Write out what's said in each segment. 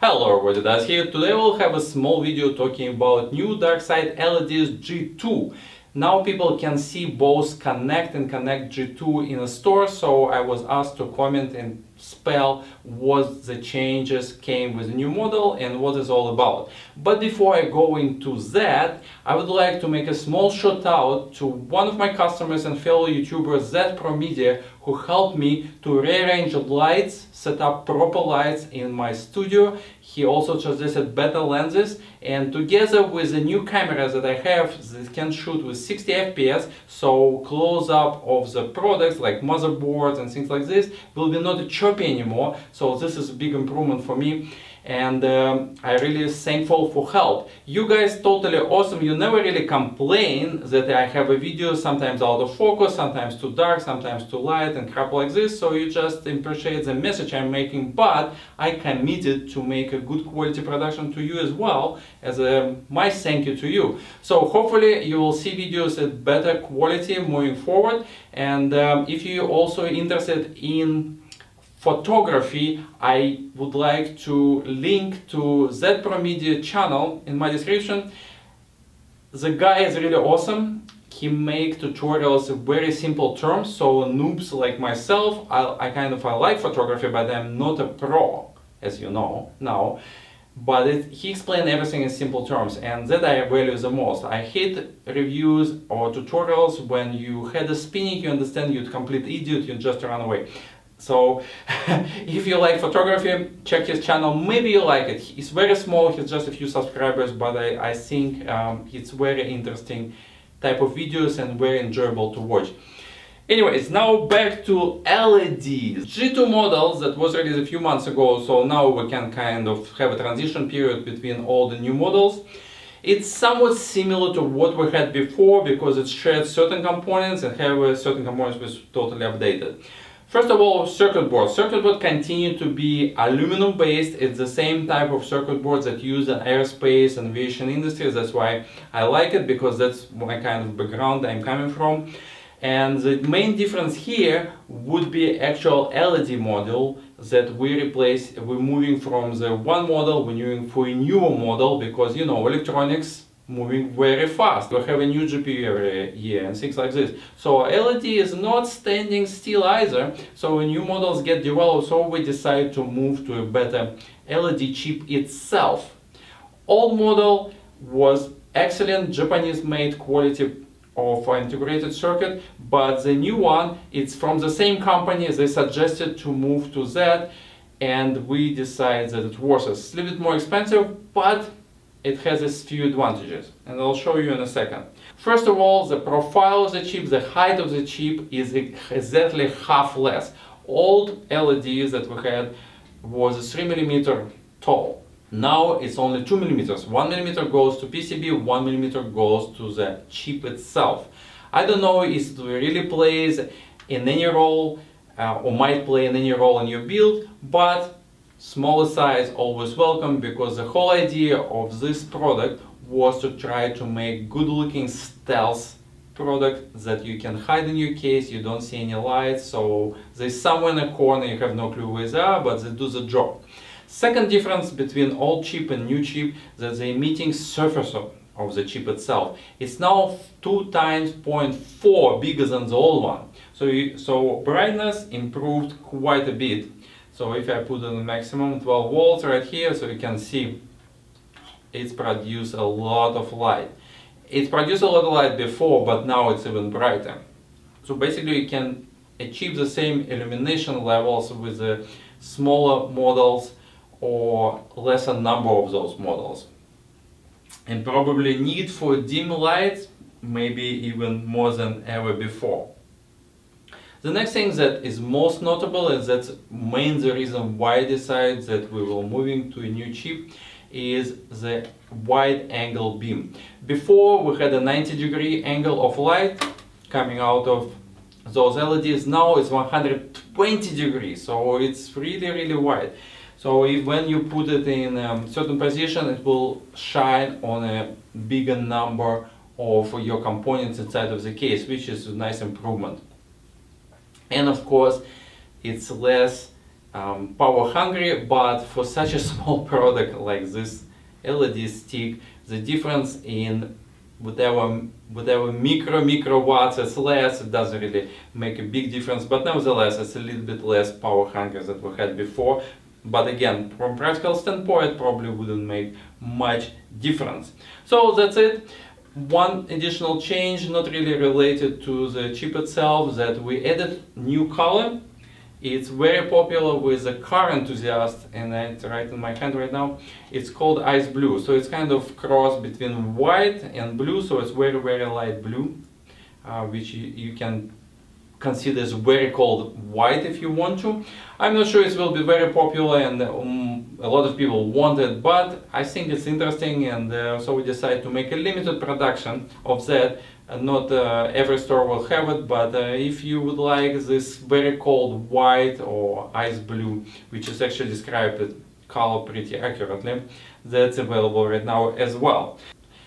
Hello everybody, Daz here. Today we'll have a small video talking about new DarkSide LED G2. Now people can see both Connect and Connect G2 in a store, so I was asked to comment and spell what the changes came with the new model and what it's all about. But before I go into that, I would like to make a small shout out to one of my customers and fellow YouTubers, Z Pro Media, who helped me to rearrange lights, set up proper lights in my studio. He also suggested better lenses, and together with the new cameras that I have that can shoot with 60 FPS, so close-up of the products like motherboards and things like this will be not choppy anymore. So this is a big improvement for me, and I really thankful for help. You guys totally awesome. You never really complain that I have a video sometimes out of focus, sometimes too dark, sometimes too light and crap like this, so you just appreciate the message I'm making, but I committed to make a good quality production to you as well as my thank you to you. So hopefully you will see videos at better quality moving forward, and if you're also interested in photography, I would like to link to Z Pro Media channel in my description. The guy is really awesome. He makes tutorials in very simple terms, so noobs like myself, I like photography, but I'm not a pro, as you know now. But he explained everything in simple terms, and that I value the most. I hate reviews or tutorials when you had a spinning, you understand you're a complete idiot, you just run away. So if you like photography, check his channel, maybe you like it. It's very small, he's just a few subscribers, but I think it's very interesting type of videos and very enjoyable to watch. Anyways, now back to LEDs. G2 models that was released a few months ago, so now we can kind of have a transition period between all the new models. It's somewhat similar to what we had before because it shared certain components and have certain components was totally updated. First of all, circuit board. Circuit board continue to be aluminum based. It's the same type of circuit boards that use in aerospace and aviation industries. That's why I like it, because that's my kind of background I'm coming from. And the main difference here would be actual LED model that we replace. We're moving from the one model, we're moving for a newer model, because you know electronics moving very fast. We have a new GPU every year and things like this. So LED is not standing still either. So when new models get developed, so we decide to move to a better LED chip itself. Old model was excellent Japanese made quality of integrated circuit, but the new one, it's from the same company. They suggested to move to that, and we decided that it was a little bit more expensive, but it has a few advantages, and I'll show you in a second. First of all, the profile of the chip, the height of the chip is exactly half less. Old LEDs that we had was 3 mm tall. Now it's only 2 mm. 1 mm goes to PCB, 1 mm goes to the chip itself. I don't know if it really plays in any role or might play in any role in your build, but smaller size always welcome, because the whole idea of this product was to try to make good looking stealth product that you can hide in your case, you don't see any lights, so there's somewhere in a corner, you have no clue where they are, but they do the job. Second difference between old chip and new chip, that the emitting surface of the chip itself, it's now 2.4 bigger than the old one. So brightness improved quite a bit. So if I put on the maximum 12 volts right here, so you can see it's produced a lot of light. It's produced a lot of light before, but now it's even brighter. So basically you can achieve the same illumination levels with the smaller models or lesser number of those models. And probably need for dim lights, maybe even more than ever before. The next thing that is most notable, and that's main the reason why I decided that we will moving to a new chip, is the wide angle beam. Before we had a 90-degree angle of light coming out of those LEDs. Now it's 120 degrees, so it's really wide. So when you put it in a certain position, it will shine on a bigger number of your components inside of the case, which is a nice improvement. And of course, it's less power hungry, but for such a small product like this LED stick, the difference in whatever microwatts it's less, it doesn't really make a big difference, but nevertheless it's a little bit less power hungry than we had before. But again, from practical standpoint, it probably wouldn't make much difference. So that's it. One additional change, not really related to the chip itself, that we added new color. It's very popular with the car enthusiasts, and it's right in my hand right now. It's called ice blue. So it's kind of cross between white and blue, so it's very, very light blue, which you can consider as very cold white if you want to. I'm not sure it will be very popular, and a lot of people want it, but I think it's interesting, and so we decided to make a limited production of that. Not every store will have it, but if you would like this very cold white or ice blue, which is actually described the color pretty accurately, that's available right now as well.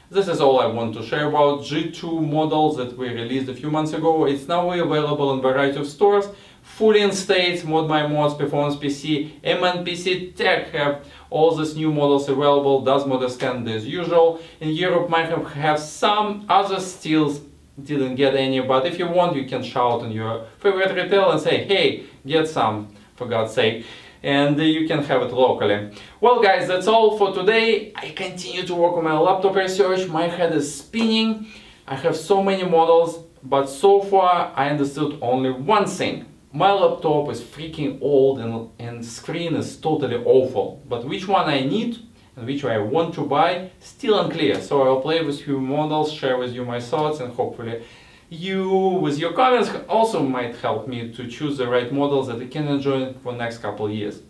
This is all I want to share about G2 models that we released a few months ago. It's now available in a variety of stores. Fully in States, Mod by Mods, Performance PC, MNPC Tech have all these new models available. DazMode is standard as usual. In Europe might have some, others still didn't get any, but if you want, you can shout on your favorite retailer and say, hey, get some, for God's sake. And you can have it locally. Well guys, that's all for today. I continue to work on my laptop research. My head is spinning. I have so many models, but so far I understood only one thing. My laptop is freaking old and screen is totally awful. But which one I need and which I want to buy, still unclear. So I'll play with few models, share with you my thoughts, and hopefully you with your comments also might help me to choose the right models that I can enjoy for the next couple of years.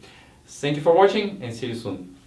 Thank you for watching and see you soon.